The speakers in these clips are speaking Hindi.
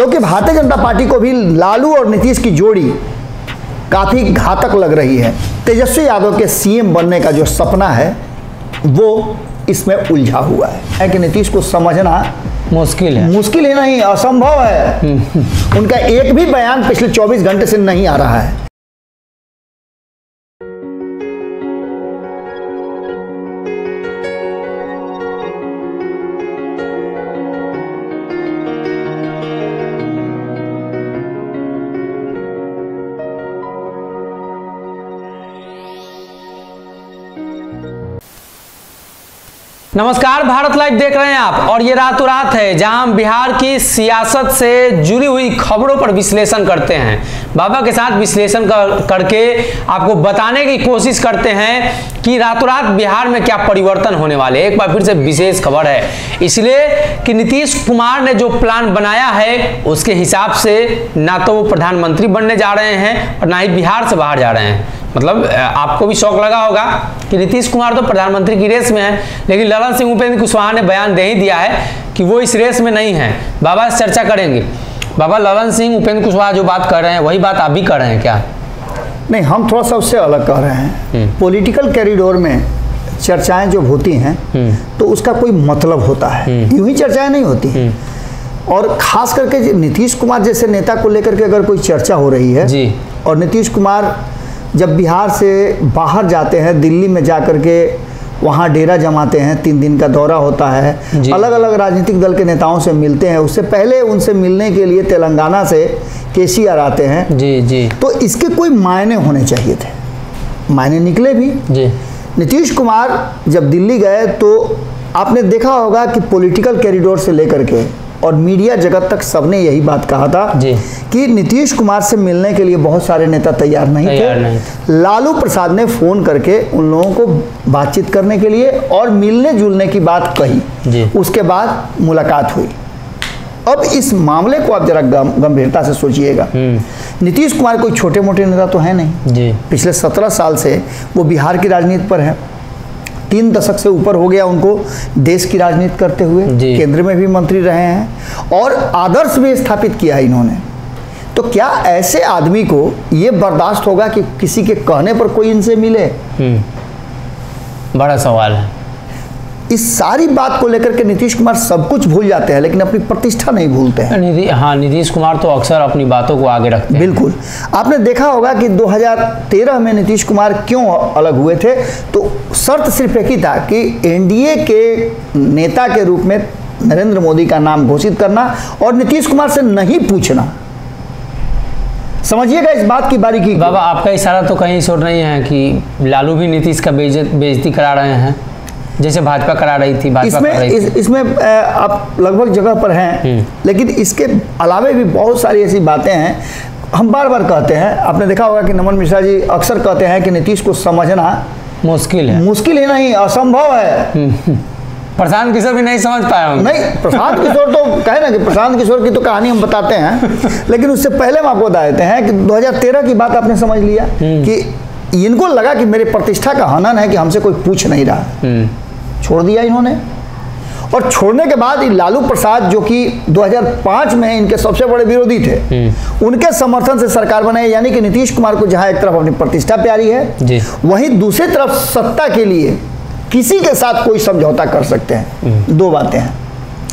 क्योंकि भारतीय जनता पार्टी को भी लालू और नीतीश की जोड़ी काफी घातक लग रही है। तेजस्वी यादव के सीएम बनने का जो सपना है वो इसमें उलझा हुआ है कि नीतीश को समझना मुश्किल ही नहीं, असंभव है। उनका एक भी बयान पिछले 24 घंटे से नहीं आ रहा है। नमस्कार, भारत लाइव देख रहे हैं आप और ये रातों रात है जहां हम बिहार की सियासत से जुड़ी हुई खबरों पर विश्लेषण करते हैं। बाबा के साथ विश्लेषण करके आपको बताने की कोशिश करते हैं कि रातों रात बिहार में क्या परिवर्तन होने वाले। एक बार फिर से विशेष खबर है, इसलिए कि नीतीश कुमार ने जो प्लान बनाया है उसके हिसाब से ना तो वो प्रधानमंत्री बनने जा रहे हैं और ना ही बिहार से बाहर जा रहे हैं। मतलब आपको भी शौक लगा होगा कि नीतीश कुमार तो प्रधानमंत्री की रेस में है, लेकिन ललन सिंह उपेंद्र कुशवाहा ने बयान दे ही दिया है कि वो इस रेस में नहीं है। बाबा से चर्चा करेंगे। बाबा, ललन सिंह उपेंद्र कुशवाहा जो बात कर रहे हैं वही बात आप भी कर रहे हैं क्या? नहीं, हम थोड़ा सा उससे अलग कह रहे हैं। पॉलिटिकल कॉरिडोर में चर्चाएं जो होती हैं तो उसका कोई मतलब होता है, यूं ही चर्चाएं नहीं होती। और खास करके नीतीश कुमार जैसे नेता को लेकर के अगर कोई चर्चा हो रही है जी, और नीतीश कुमार जब बिहार से बाहर जाते हैं, दिल्ली में जाकर के वहाँ डेरा जमाते हैं, 3 दिन का दौरा होता है, अलग अलग राजनीतिक दल के नेताओं से मिलते हैं। उससे पहले उनसे मिलने के लिए तेलंगाना से केसीआर आते हैं जी। तो इसके कोई मायने होने चाहिए थे, मायने निकले भी जी। नीतीश कुमार जब दिल्ली गए तो आपने देखा होगा कि पॉलिटिकल कॉरिडोर से लेकर के और मीडिया जगत तक सबने यही बात कहा था कि नीतीश कुमार से मिलने के लिए बहुत सारे नेता तैयार नहीं थे। लालू प्रसाद ने फोन करके उन लोगों को बातचीत करने के लिए और मिलने जुलने की बात कही, उसके बाद मुलाकात हुई। अब इस मामले को आप जरा गंभीरता से सोचिएगा। नीतीश कुमार कोई छोटे मोटे नेता तो है नहीं, पिछले 17 साल से वो बिहार की राजनीति पर है। 3 दशक से ऊपर हो गया उनको देश की राजनीति करते हुए, केंद्र में भी मंत्री रहे हैं और आदर्श भी स्थापित किया है इन्होंने। तो क्या ऐसे आदमी को ये बर्दाश्त होगा कि किसी के कहने पर कोई इनसे मिले? बड़ा सवाल है। इस सारी बात को लेकर के नीतीश कुमार सब कुछ भूल जाते हैं, लेकिन अपनी प्रतिष्ठा नहीं भूलते हैं। हाँ, नीतीश कुमार तो अक्सर अपनी बातों को आगे रखते हैं। बिल्कुल। आपने देखा होगा कि 2013 में नीतीश कुमार क्यों अलग हुए थे, तो शर्त सिर्फ एक ही था कि एनडीए के नेता के रूप में नरेंद्र मोदी का नाम घोषित करना और नीतीश कुमार से नहीं पूछना। समझिएगा इस बात की बारीकी। बाबा, आपका इशारा तो कहीं छोड़ नहीं है कि लालू भी नीतीश का बेइज्जती करा रहे हैं, जैसे भाजपा करा रही थी। इसमें आप लगभग जगह पर हैं, लेकिन इसके अलावे भी बहुत सारी ऐसी बातें हैं। हम बार बार कहते हैं, आपने देखा होगा कि नमन मिश्रा जी अक्सर कहते हैं कि नीतीश को समझना मुश्किल ही नहीं, असंभव है। प्रशांत किशोर भी नहीं समझ पाया हूँ। नहीं, प्रशांत किशोर तो कहे ना कि प्रशांत किशोर की तो कहानी हम बताते हैं, लेकिन उससे पहले हम आपको बता देते हैं कि 2013 की बात आपने समझ लिया कि इनको लगा कि मेरे प्रतिष्ठा का हनन है कि हमसे कोई पूछ नहीं रहा, छोड़ दिया इन्होंने। और छोड़ने के बाद लालू प्रसाद जो कि 2005 में इनके सबसे बड़े विरोधी थे, उनके समर्थन से सरकार बनाई। यानी कि नीतीश कुमार को जहां एक तरफ अपनी प्रतिष्ठा प्यारी है, वहीं दूसरी तरफ सत्ता के लिए किसी के साथ कोई समझौता कर सकते हैं। 2 बातें हैं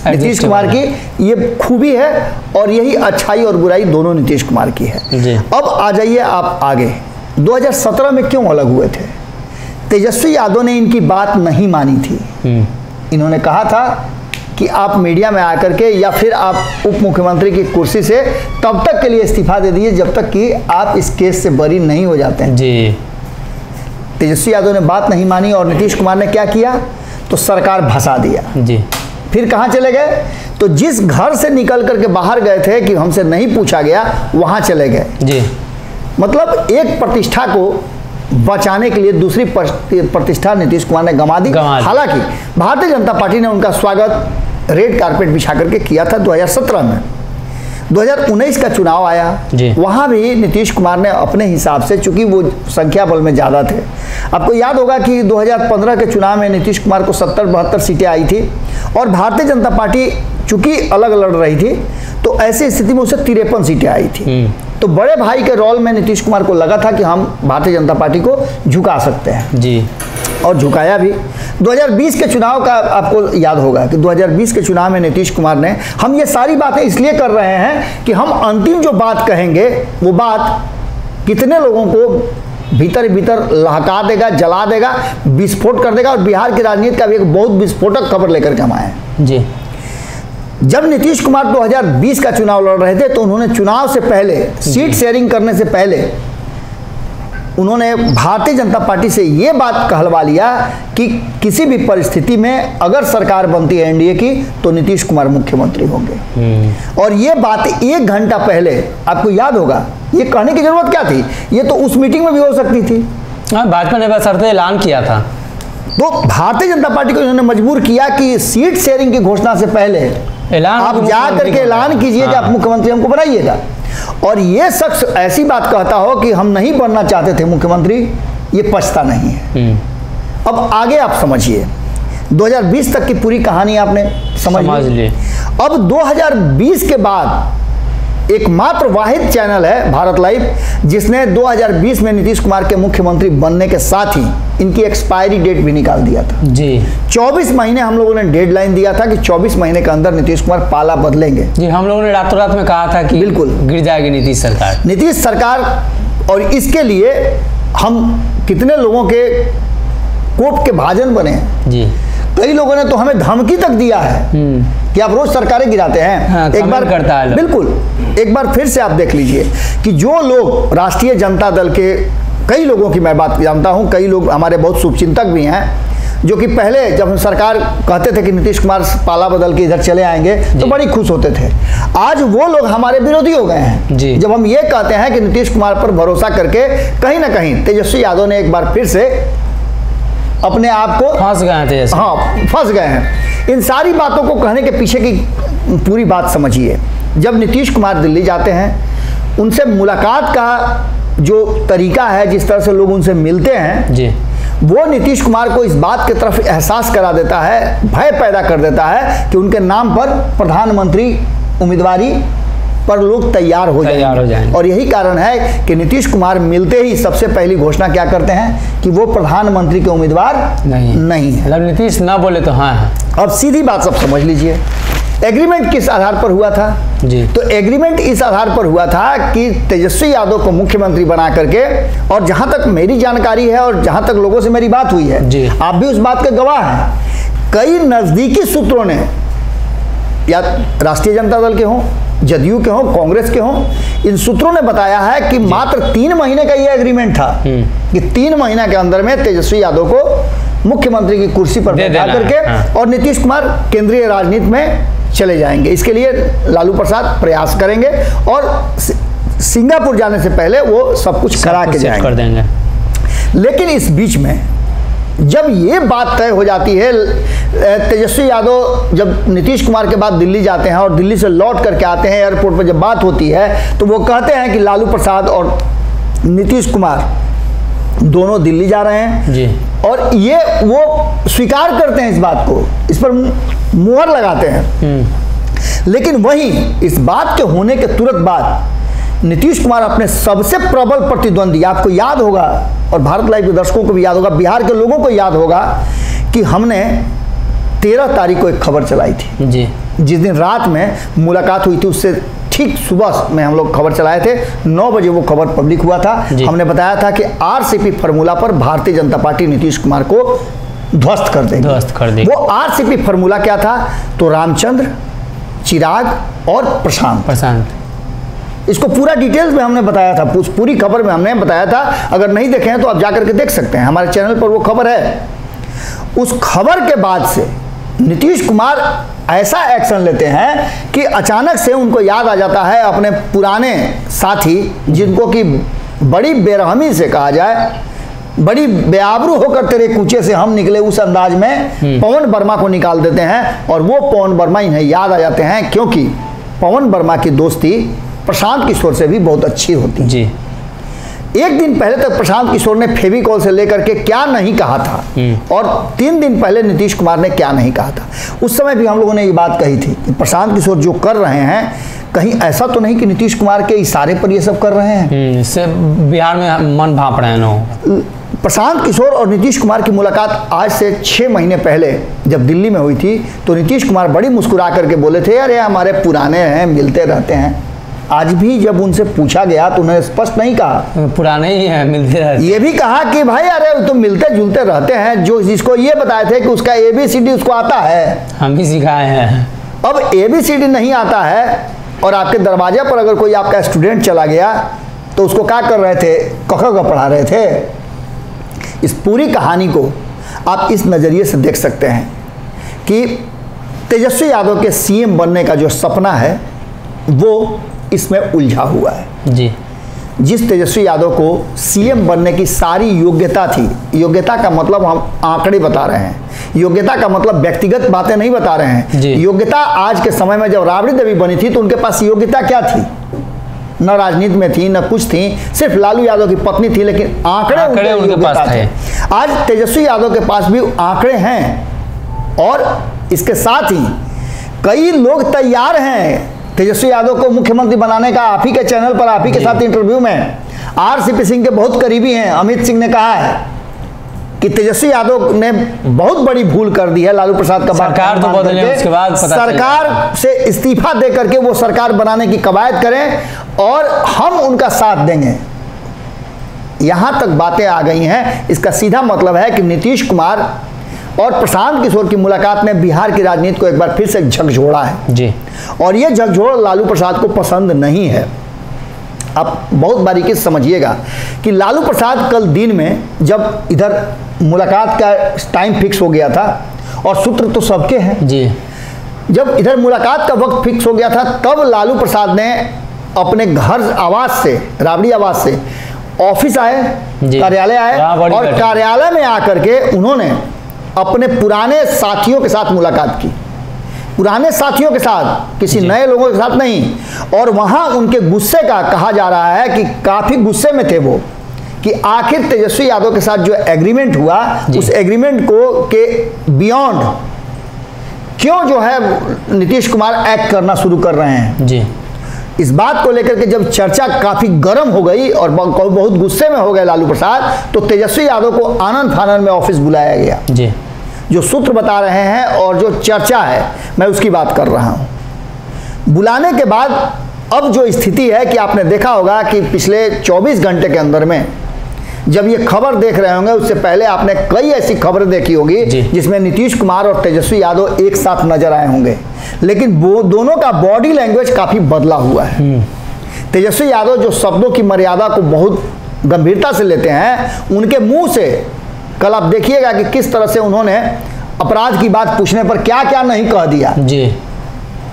नीतीश कुमार की, ये खूबी है और यही अच्छाई और बुराई दोनों नीतीश कुमार की है। अब आ जाइए आप आगे, 2017 में क्यों अलग हुए थे? तेजस्वी यादव ने इनकी बात नहीं मानी थी। इन्होंने कहा था कि आप मीडिया में आकर के या फिर आप उप मुख्यमंत्री की कुर्सी से तब तक के लिए इस्तीफा दे दीजिए जब तक कि आप इस केस से बरी नहीं हो जाते हैं जी। तेजस्वी यादव ने बात नहीं मानी और नीतीश कुमार ने क्या किया, तो सरकार भसा दिया जी। फिर कहाँ चले गए, तो जिस घर से निकल करके बाहर गए थे कि हमसे नहीं पूछा गया, वहां चले गए जी। मतलब एक प्रतिष्ठा को बचाने के लिए दूसरी प्रतिष्ठा नीतीश कुमार ने गंवा दी। हालांकि भारतीय जनता पार्टी ने उनका स्वागत रेड कारपेट बिछा करके किया था 2017 में। 2019 का चुनाव आया, वहां भी नीतीश कुमार ने अपने हिसाब से, चूंकि वो संख्या बल में ज़्यादा थे, आपको याद होगा कि 2015 के चुनाव में नीतीश कुमार को 70-72 सीटें आई थी और भारतीय जनता पार्टी चूंकि अलग लड़ रही थी, तो तो ऐसी स्थिति में उसे 53 सीटें आई थी। तो बड़े भाई के रोल में नीतीश कुमार को लगा था कि हम भारतीय जनता पार्टी को झुका सकते हैं जी, और झुकाया भी। 2020 के चुनाव का आपको याद होगा कि 2020 के चुनाव में नीतीश कुमार ने, हम ये सारी बातें इसलिए कर रहे हैं कि हम अंतिम जो बात कहेंगे वो बात कितने लोगों को भीतर ही भीतर लहका देगा, जला देगा, विस्फोट कर देगा। और बिहार की राजनीति का भी एक बहुत विस्फोटक खबर लेकर के हम आए हैं जी। जब नीतीश कुमार 2020 का चुनाव लड़ रहे थे तो उन्होंने चुनाव से पहले, सीट शेयरिंग करने से पहले, उन्होंने भारतीय जनता पार्टी से ये बात कहलवा लिया कि किसी भी परिस्थिति में अगर सरकार बनती है एनडीए की तो नीतीश कुमार मुख्यमंत्री होंगे। और ये बात 1 घंटा पहले, आपको याद होगा, ये कहने की जरूरत क्या थी, ये तो उस मीटिंग में भी हो सकती थी। भाजपा ने बशर्ते ऐलान किया था। तो भारतीय जनता पार्टी को इन्होंने मजबूर किया कि सीट शेयरिंग की घोषणा से पहले ऐलान, आप जा करके ऐलान कीजिए कि आप मुख्यमंत्री हमको बनाइएगा। और ये शख्स ऐसी बात कहता हो कि हम नहीं बनना चाहते थे मुख्यमंत्री, ये पछता नहीं है। अब आगे आप समझिए, 2020 तक की पूरी कहानी आपने समझ ली। अब 2020 के बाद एकमात्र वाहिद चैनल है भारत लाइव जिसने 2020 में नीतीश कुमार के मुख्यमंत्री बनने के साथ ही इनकी एक्सपायरी डेट भी निकाल दिया था जी। 24 महीने हम लोगों ने डेडलाइन दिया था कि 24 महीने के अंदर नीतीश कुमार पाला बदलेंगे जी। हम लोगों ने रातों रात में कहा था कि बिल्कुल गिर जाएगी नीतीश सरकार। और इसके लिए हम कितने लोगों के कोप के भाजन बने जी। कई लोगों ने तो हमें धमकी तक दिया है कि आप रोज सरकारें गिराते हैं। हाँ, एक बार करता है बिल्कुल, एक बार फिर से आप देख लीजिए कि जो लोग राष्ट्रीय जनता दल के, कई लोगों की मैं बात जानता हूं, कई लोग हमारे बहुत शुभचिंतक भी हैं जो कि पहले जब हम सरकार कहते थे कि नीतीश कुमार पाला बदल के इधर चले आएंगे तो बड़ी खुश होते थे। आज वो लोग हमारे विरोधी हो गए हैं जी। जब हम ये कहते हैं कि नीतीश कुमार पर भरोसा करके कहीं ना कहीं तेजस्वी यादव ने एक बार फिर से अपने आप को फंस गए थे। हाँ, फंस गए हैं। इन सारी बातों को कहने के पीछे की पूरी बात समझिए। जब नीतीश कुमार दिल्ली जाते हैं, उनसे मुलाकात का जो तरीका है, जिस तरह से लोग उनसे मिलते हैं जी, वो नीतीश कुमार को इस बात की तरफ एहसास करा देता है, भय पैदा कर देता है कि उनके नाम पर प्रधानमंत्री उम्मीदवारी पर लोग तैयार हो जाएंगे। और यही कारण है कि नीतीश कुमार मिलते ही सबसे पहली घोषणा क्या करते हैं कि वो प्रधानमंत्री के उम्मीदवार नहीं है। मतलब नीतीश ना बोले तो हाँ है। अब सीधी बात सब समझ लीजिए, एग्रीमेंट किस आधार पर हुआ था जी। तो एग्रीमेंट इस आधार पर हुआ था कि तेजस्वी यादव को मुख्यमंत्री बना करके, और जहां तक मेरी जानकारी है और जहां तक लोगों से मेरी बात हुई है जी, आप भी उस बात के गवाह हैं, कई नजदीकी सूत्रों ने, या राष्ट्रीय जनता दल के हों, जदयू के हों, कांग्रेस के हों, इन सूत्रों ने बताया है कि मात्र 3 महीने का यह एग्रीमेंट था कि 3 महीने के अंदर में तेजस्वी यादव को मुख्यमंत्री की कुर्सी पर बैठा करके और नीतीश कुमार केंद्रीय राजनीति में चले जाएंगे। इसके लिए लालू प्रसाद प्रयास करेंगे और सिंगापुर जाने से पहले वो सब कुछ करा के जाएंगे, कर देंगे। लेकिन इस बीच में जब ये बात तय हो जाती है, तेजस्वी यादव जब नीतीश कुमार के बाद दिल्ली जाते हैं और दिल्ली से लौट करके आते हैं, एयरपोर्ट पर जब बात होती है तो वो कहते हैं कि लालू प्रसाद और नीतीश कुमार दोनों दिल्ली जा रहे हैं जी। और ये वो स्वीकार करते हैं इस बात को, इस पर मुहर लगाते हैं। लेकिन वहीं इस बात के होने के तुरंत बाद नीतीश कुमार अपने सबसे प्रबल प्रतिद्वंदी, आपको याद होगा और भारत लाइव के दर्शकों को भी याद होगा, बिहार के लोगों को याद होगा कि हमने 13 तारीख को एक खबर चलाई थी जी। जिस दिन रात में मुलाकात हुई थी उससे ठीक सुबह में हम लोग खबर चलाए थे, 9 बजे वो खबर पब्लिक हुआ था। हमने बताया था कि आरसीपी फार्मूला पर भारतीय जनता पार्टी नीतीश कुमार को ध्वस्त कर देगी। वो आरसीपी फार्मूला क्या था? तो रामचंद्र, चिराग और प्रशांत। इसको पूरा डिटेल्स में हमने बताया था, पूरी खबर में हमने बताया था। अगर नहीं देखे हैं तो आप जाकर के देख सकते हैं, हमारे चैनल पर वो खबर है। उस खबर के बाद से नीतीश कुमार ऐसा एक्शन लेते हैं कि अचानक से उनको याद आ जाता है अपने पुराने साथी, जिनको कि बड़ी बेरहमी से कहा जाए, बड़ी बेआबरू होकर तेरे कूचे से हम निकले, उस अंदाज में पवन वर्मा को निकाल देते हैं। और वो पवन वर्मा इन्हें याद आ जाते हैं क्योंकि पवन वर्मा की दोस्ती प्रशांत किशोर से भी बहुत अच्छी होती है जी। एक दिन पहले तक प्रशांत किशोर ने फेविकॉल से लेकर के क्या नहीं कहा था, और 3 दिन पहले नीतीश कुमार ने क्या नहीं कहा था। उस समय भी हम लोगों ने ये बात कही थी कि प्रशांत किशोर जो कर रहे हैं, कहीं ऐसा तो नहीं कि नीतीश कुमार के इशारे पर ये सब कर रहे हैं? इससे बिहार में मन भाप रहे हैं लोग। प्रशांत किशोर और नीतीश कुमार की मुलाकात आज से 6 महीने पहले जब दिल्ली में हुई थी, तो नीतीश कुमार बड़ी मुस्कुरा करके बोले थे, अरे हमारे पुराने हैं, मिलते रहते हैं। आज भी जब उनसे पूछा गया तो उन्होंने स्पष्ट नहीं कहा पुराने ही हैं, मिलते रहते। ये भी कहा कि भाई अरे तो मिलते जुलते रहते हैं। जो जिसको ये बताए थे कि उसका ABCD उसको आता है, हम भी सिखाए हैं। अब ABCD नहीं आता है और आपके दरवाजे पर अगर कोई आपका स्टूडेंट चला गया तो उसको क्या कर रहे थे? क ख ग पढ़ा रहे थे। इस पूरी कहानी को आप इस नज़रिए से देख सकते हैं कि तेजस्वी यादव के CM बनने का जो सपना है वो इसमें उलझा हुआ है जी। जिस तेजस्वी यादव को CM बनने की सारी योग्यता थी, योग्यता का मतलब हम आंकड़े बता रहे हैं, योग्यता का मतलब व्यक्तिगत बातें नहीं बता रहे हैं। योग्यता आज के समय में जब राबड़ी देवी बनी थी तो उनके पास योग्यता क्या थी? न राजनीति में थी, न कुछ थी, सिर्फ लालू यादव की पत्नी थी, लेकिन आंकड़े उनके पास थे। आज तेजस्वी यादव के पास भी आंकड़े हैं और इसके साथ ही कई लोग तैयार हैं तेजस्वी यादव को मुख्यमंत्री बनाने का। आप ही के चैनल पर, आप ही के साथ इंटरव्यू में RCP सिंह के बहुत करीबी हैं अमित सिंह ने कहा है कि तेजस्वी यादव ने बहुत बड़ी भूल कर दी है लालू प्रसाद का सरकार तो बदले, उसके बाद सरकार से इस्तीफा दे करके वो सरकार बनाने की कवायद करें और हम उनका साथ देंगे। यहां तक बातें आ गई हैं। इसका सीधा मतलब है कि नीतीश कुमार और प्रशांत किशोर की मुलाकात ने बिहार की राजनीति को एक बार फिर से झकझोड़ा है जी। और ये झकझोड़ लालू प्रसाद को पसंद नहीं है। आप बहुत बारीकी से समझिएगा कि लालू प्रसाद कल दिन में जब इधर मुलाकात का टाइम फिक्स हो गया था और सूत्र तो सबके हैं जी, जब इधर मुलाकात का वक्त फिक्स हो गया था तब लालू प्रसाद ने अपने घर आवास से, राबड़ी आवास से ऑफिस आए, कार्यालय आए और कार्यालय में आकर के उन्होंने अपने पुराने साथियों के साथ मुलाकात की। पुराने साथियों के साथ, किसी नए लोगों के साथ नहीं। और वहां उनके गुस्से का कहा जा रहा है कि काफी गुस्से में थे वो कि आखिर तेजस्वी यादव के साथ जो एग्रीमेंट हुआ उस एग्रीमेंट को के बियॉन्ड क्यों जो है नीतीश कुमार एक्ट करना शुरू कर रहे हैं जी। इस बात को लेकर के जब चर्चा काफी गर्म हो गई और बहुत गुस्से में हो गए लालू प्रसाद, तो तेजस्वी यादव को आनंद फानन में ऑफिस बुलाया गया जी। जो सूत्र बता रहे हैं और जो चर्चा है मैं उसकी बात कर रहा हूं। बुलाने के बाद अब जो स्थिति है कि आपने देखा होगा कि पिछले 24 घंटे के अंदर में जब ये खबर देख रहे होंगे, उससे पहले आपने कई ऐसी खबरें देखी होगी जिसमें नीतीश कुमार और तेजस्वी यादव एक साथ नजर आए होंगे, लेकिन वो दोनों का बॉडी लैंग्वेज काफी बदला हुआ है। तेजस्वी यादव जो शब्दों की मर्यादा को बहुत गंभीरता से लेते हैं, उनके मुंह से कल आप देखिएगा कि किस तरह से उन्होंने अपराध की बात पूछने पर क्या क्या नहीं कह दिया जी।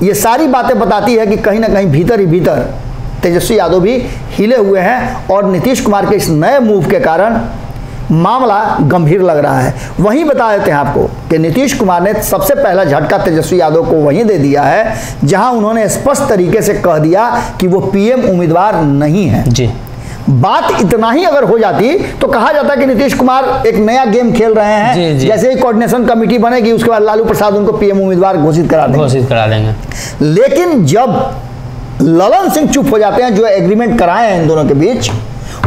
ये सारी बातें बताती है कि कहीं ना कहीं भीतर ही भीतर तेजस्वी यादव भी हिले हुए हैं और नीतीश कुमार के इस नए मूव के कारण मामला गंभीर लग रहा है। वहीं बता देते हैं आपको कि नीतीश कुमार ने सबसे पहला झटका तेजस्वी यादव को वहीं दे दिया है जहां उन्होंने स्पष्ट तरीके से कह दिया कि वो PM उम्मीदवार नहीं है जी। बात इतना ही अगर हो जाती तो कहा जाता कि नीतीश कुमार एक नया गेम खेल रहे हैं जी, जी। जैसे ही कोऑर्डिनेशन कमेटी बनेगी उसके बाद लालू प्रसाद उनको PM उम्मीदवार घोषित करा देंगे। लेकिन जब ललन सिंह चुप हो जाते हैं, जो एग्रीमेंट कराए हैं इन दोनों के बीच,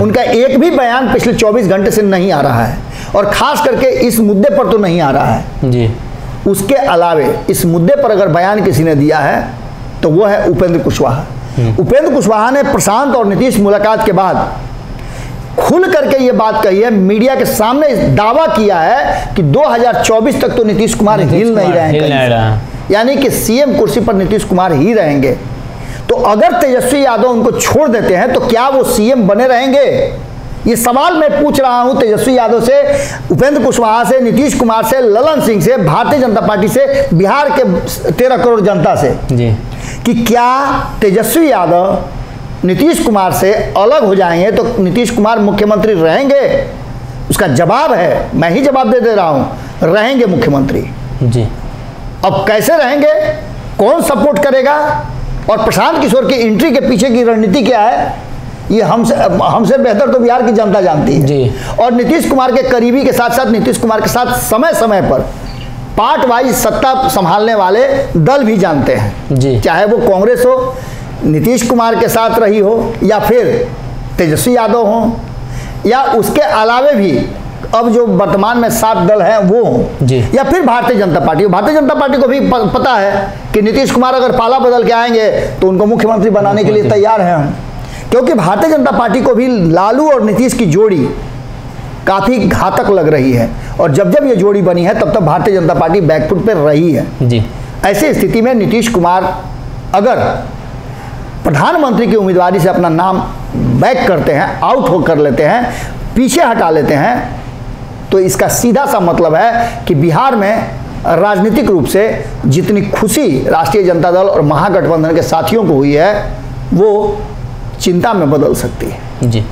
उनका एक भी बयान पिछले 24 घंटे से नहीं आ रहा है और खास करके इस मुद्दे पर तो नहीं आ रहा है जी। उसके अलावे इस मुद्दे पर अगर बयान किसी ने दिया है तो वो है उपेंद्र कुशवाहा। उपेंद्र कुशवाहा ने प्रशांत और नीतीश मुलाकात के बाद खुल करके ये बात कही है, मीडिया के सामने दावा किया है कि 2024 तक तो नीतीश कुमार हिल नहीं रहेंगे, यानी कि CM कुर्सी पर नीतीश कुमार ही रहेंगे। तो अगर तेजस्वी यादव उनको छोड़ देते हैं तो क्या वो CM बने रहेंगे? ये सवाल मैं पूछ रहा हूं तेजस्वी यादव से, उपेंद्र कुशवाहा से, नीतीश कुमार से, ललन सिंह से, भारतीय जनता पार्टी से, बिहार के 13 करोड़ जनता से जी। कि क्या तेजस्वी यादव नीतीश कुमार से अलग हो जाएंगे तो नीतीश कुमार मुख्यमंत्री रहेंगे? उसका जवाब है, मैं ही जवाब दे रहा हूं, रहेंगे मुख्यमंत्री जी। अब कैसे रहेंगे, कौन सपोर्ट करेगा और प्रशांत किशोर की एंट्री के पीछे की रणनीति क्या है, ये हमसे बेहतर तो बिहार की जनता जानती है जी। और नीतीश कुमार के करीबी के साथ साथ नीतीश कुमार के साथ समय समय पर पार्ट वाइज सत्ता संभालने वाले दल भी जानते हैं जी। चाहे वो कांग्रेस हो नीतीश कुमार के साथ रही हो या फिर तेजस्वी यादव हो या उसके अलावे भी अब जो वर्तमान में 7 दल हैं वो हों जी, या फिर भारतीय जनता पार्टी। भारतीय जनता पार्टी को भी पता है कि नीतीश कुमार अगर पाला बदल के आएंगे तो उनको मुख्यमंत्री बनाने के लिए तैयार हैं हम, क्योंकि भारतीय जनता पार्टी को भी लालू और नीतीश की जोड़ी काफ़ी घातक लग रही है और जब जब ये जोड़ी बनी है तब तब भारतीय जनता पार्टी बैकफुट पर रही है जी। ऐसी स्थिति में नीतीश कुमार अगर प्रधानमंत्री की उम्मीदवारी से अपना नाम बैक करते हैं, आउट हो कर लेते हैं, पीछे हटा लेते हैं, तो इसका सीधा सा मतलब है कि बिहार में राजनीतिक रूप से जितनी खुशी राष्ट्रीय जनता दल और महागठबंधन के साथियों को हुई है वो चिंता में बदल सकती है जी।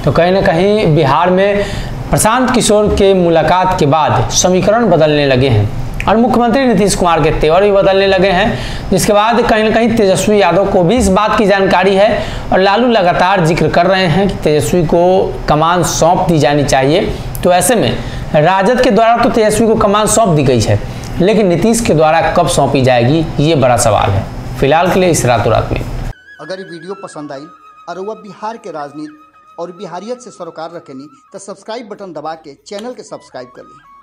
तो कहीं ना कहीं बिहार में प्रशांत किशोर के मुलाकात के बाद समीकरण बदलने लगे हैं और मुख्यमंत्री नीतीश कुमार के तेवर भी बदलने लगे हैं, जिसके बाद कहीं ना कहीं तेजस्वी यादव को भी इस बात की जानकारी है और लालू लगातार जिक्र कर रहे हैं कि तेजस्वी को कमान सौंप दी जानी चाहिए। तो ऐसे में राजद के द्वारा तो तेजस्वी को कमान सौंप दी गई है, लेकिन नीतीश के द्वारा कब सौंपी जाएगी ये बड़ा सवाल है। फिलहाल के लिए इस रातों रात में अगर ये वीडियो पसंद आई और वह बिहार के राजनीति और बिहारियत से सरोकार रखेनी तो सब्सक्राइब बटन दबा के चैनल के सब्सक्राइब कर ली।